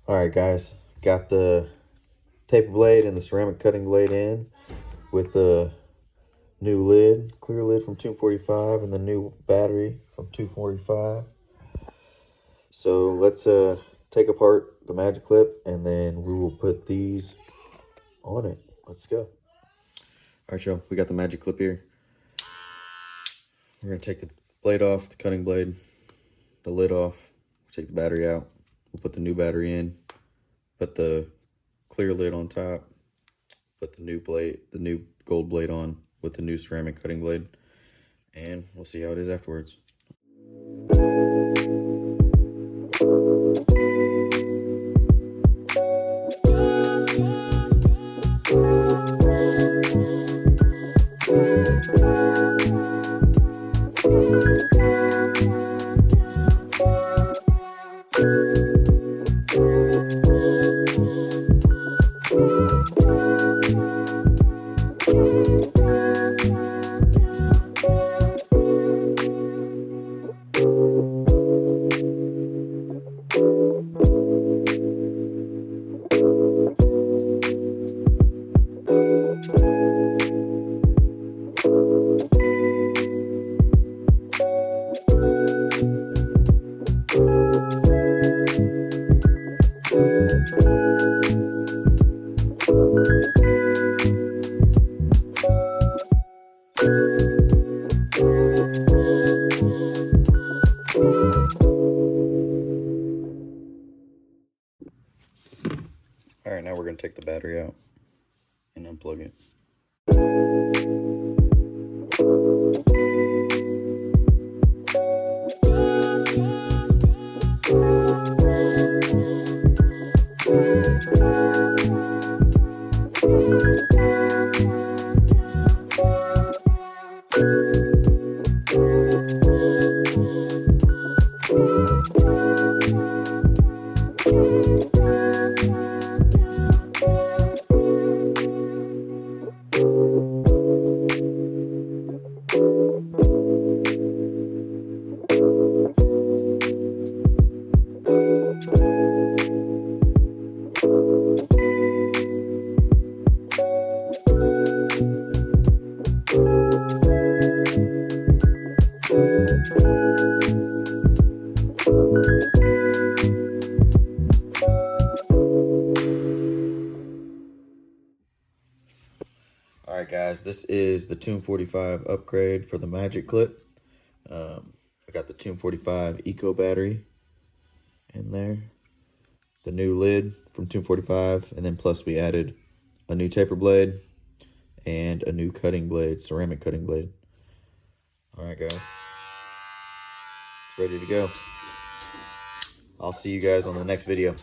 All right, guys, got the taper blade and the ceramic cutting blade in with the new lid, clear lid from 245, and the new battery from 245. So let's take apart the magic clip and then we will put these on it. Let's go. All right, y'all, we got the magic clip here. We're gonna take the blade off, the cutting blade, the lid off, take the battery out. We'll put the new battery in, put the clear lid on top, put the new blade, the new gold blade on with the new ceramic cutting blade, and we'll see how it is afterwards. All right, now we're gonna take the battery out and unplug it. All right, guys, this is the Tune 45 upgrade for the magic clip. I got the Tune 45 Eco battery in there, the new lid from Tune 45, and then plus we added a new taper blade and a new cutting blade, ceramic cutting blade. All right, guys, it's ready to go. I'll see you guys on the next video.